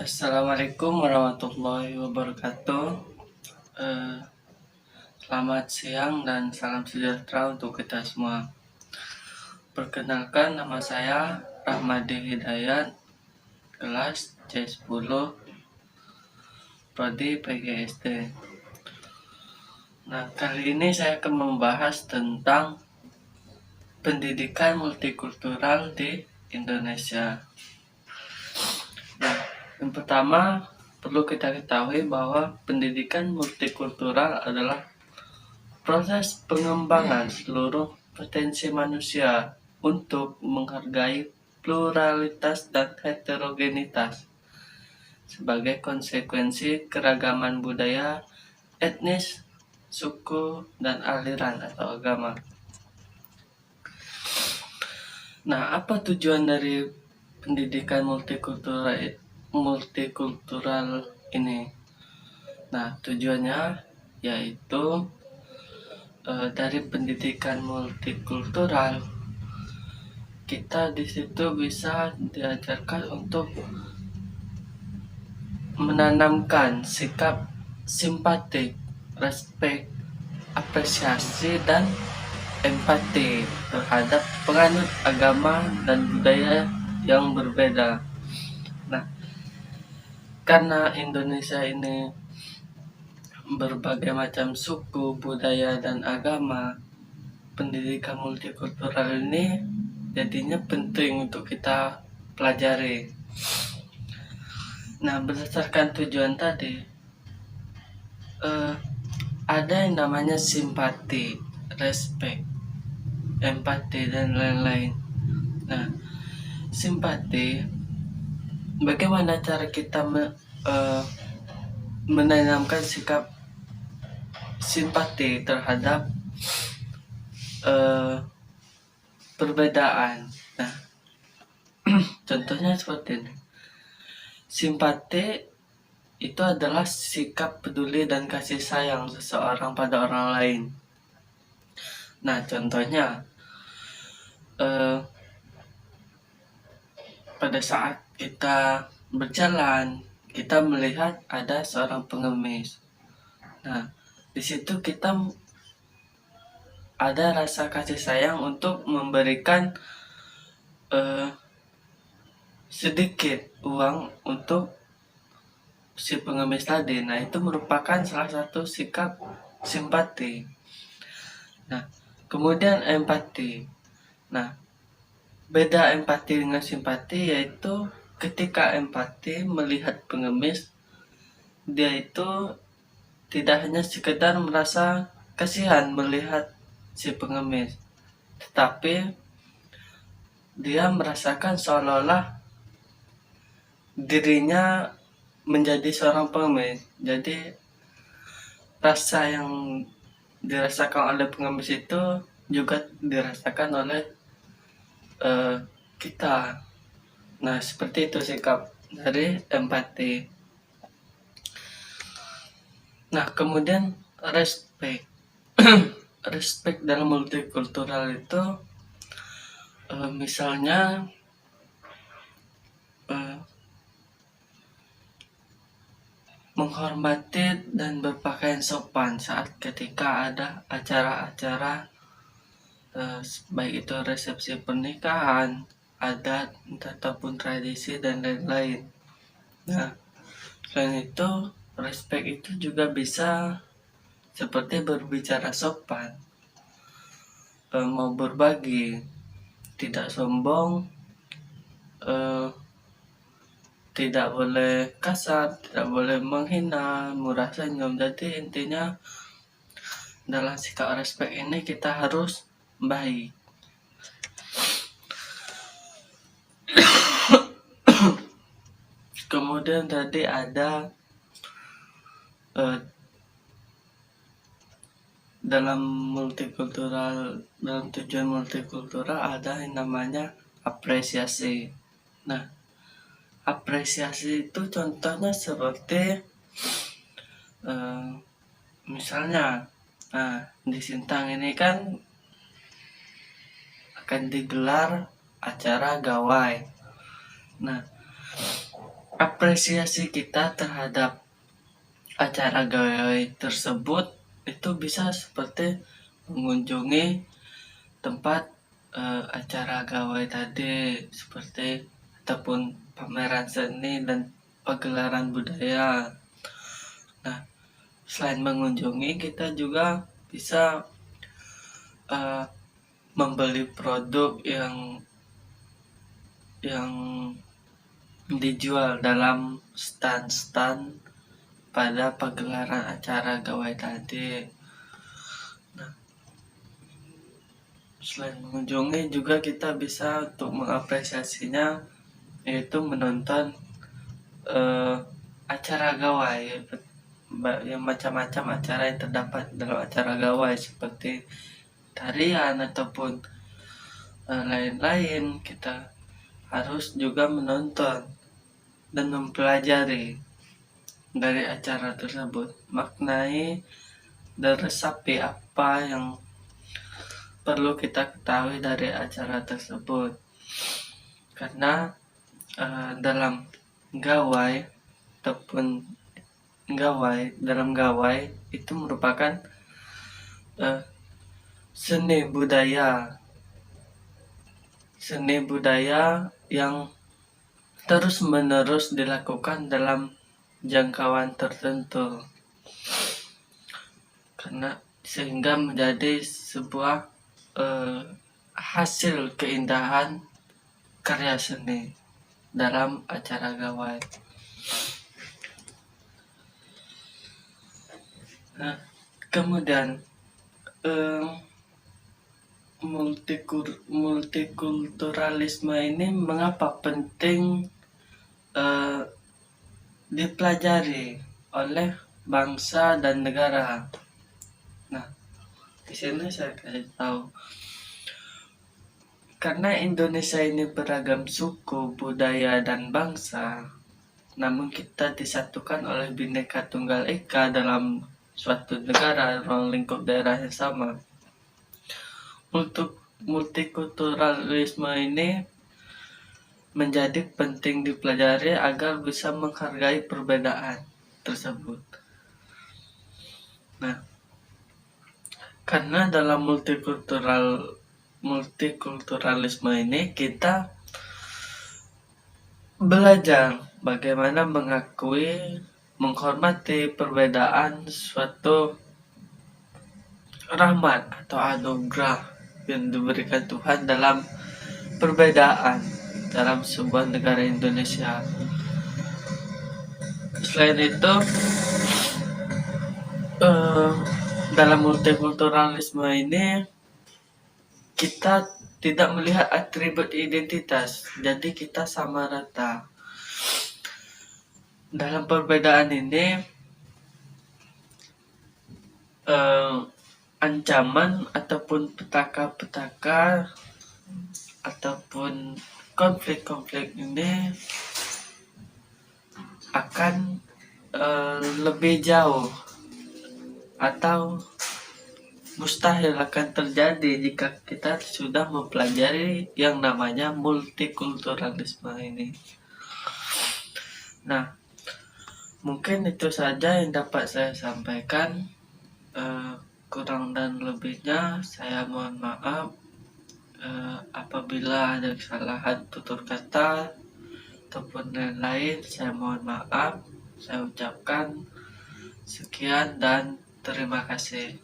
Assalamualaikum warahmatullahi wabarakatuh. Eh, Selamat siang dan salam sejahtera untuk kita semua. Perkenalkan, nama saya Rahmadi Hidayat, kelas C10, Prodi PGSD. Nah, kali ini saya akan membahas tentang pendidikan multikultural di Indonesia. Nah, yang pertama perlu kita ketahui bahwa pendidikan multikultural adalah proses pengembangan seluruh potensi manusia untuk menghargai pluralitas dan heterogenitas sebagai konsekuensi keragaman budaya, etnis, suku, dan aliran atau agama. Nah, apa tujuan dari pendidikan multikultural ini? Nah, tujuannya yaitu dari pendidikan multikultural kita di situ bisa diajarkan untuk menanamkan sikap simpati, respek, apresiasi, dan empati terhadap penganut agama dan budaya yang berbeda. Nah, karena Indonesia ini berbagai macam suku, budaya, dan agama, pendidikan multikultural ini jadinya penting untuk kita pelajari. Nah, berdasarkan tujuan tadi, ada yang namanya simpati, respect, empati, dan lain-lain. Nah, simpati, bagaimana cara kita menanamkan sikap simpati terhadap perbedaan. Nah, contohnya seperti ini. Simpati itu adalah sikap peduli dan kasih sayang seseorang pada orang lain. Nah, contohnya pada saat kita berjalan, kita melihat ada seorang pengemis. Nah, di situ kita ada rasa kasih sayang untuk memberikan sedikit uang untuk si pengemis tadi. Nah, itu merupakan salah satu sikap simpati. Nah, kemudian empati. Nah, beda empati dengan simpati yaitu ketika empati melihat pengemis, dia itu tidak hanya sekedar merasa kasihan melihat si pengemis, tetapi dia merasakan seolah-olah dirinya menjadi seorang pengemis. Jadi rasa yang dirasakan oleh pengemis itu juga dirasakan oleh kita. Nah, seperti itu sikap dari empati. Nah, kemudian respect. Respect dalam multikultural itu misalnya menghormati dan berpakaian sopan saat ketika ada acara-acara baik itu resepsi pernikahan, adat, ataupun tradisi, dan lain-lain. Nah, selain itu, respect itu juga bisa seperti berbicara sopan, mau berbagi, tidak sombong, tidak boleh kasar, tidak boleh menghina, murah senyum. Jadi intinya dalam sikap respect ini kita harus baik. Kemudian tadi ada dalam tujuan multikultural ada yang namanya apresiasi. Nah, apresiasi itu contohnya seperti misalnya, di Sintang ini kan akan digelar acara gawai. Nah, apresiasi kita terhadap acara gawai tersebut itu bisa seperti mengunjungi tempat acara gawai tadi, seperti ataupun pameran seni dan pagelaran budaya. Nah, selain mengunjungi, kita juga bisa membeli produk yang dijual dalam stand-stand pada pagelaran acara gawai tadi. Nah, selain mengunjungi juga kita bisa untuk mengapresiasinya, yaitu menonton acara gawai, yang macam-macam acara yang terdapat dalam acara gawai seperti tarian ataupun lain-lain. Kita harus juga menonton dan mempelajari dari acara tersebut, maknai dan resapi apa yang perlu kita ketahui dari acara tersebut. Karena dalam gawai itu merupakan seni budaya yang terus-menerus dilakukan dalam jangkauan tertentu, karena sehingga menjadi sebuah hasil keindahan karya seni dalam acara gawai. Nah, kemudian multikulturalisme ini mengapa penting dipelajari oleh bangsa dan negara. Nah, di sini saya kasih tahu, karena Indonesia ini beragam suku, budaya, dan bangsa, namun kita disatukan oleh Bhinneka Tunggal Ika dalam suatu negara, ruang lingkup daerah yang sama. Untuk multikulturalisme ini menjadi penting dipelajari agar bisa menghargai perbedaan tersebut. Nah, karena dalam multikulturalisme ini kita belajar bagaimana mengakui, menghormati perbedaan suatu rahmat atau anugerah yang diberikan Tuhan dalam perbedaan dalam sebuah negara Indonesia. Selain itu, dalam multikulturalisme ini kita tidak melihat atribut identitas, jadi kita sama rata. Dalam perbedaan ini ancaman ataupun petaka-petaka ataupun konflik-konflik ini akan lebih jauh atau mustahil akan terjadi jika kita sudah mempelajari yang namanya multikulturalisme ini. Nah, mungkin itu saja yang dapat saya sampaikan. Kurang dan lebihnya saya mohon maaf. Apabila ada kesalahan tutur kata ataupun lain-lain, saya mohon maaf. Saya ucapkan sekian dan terima kasih.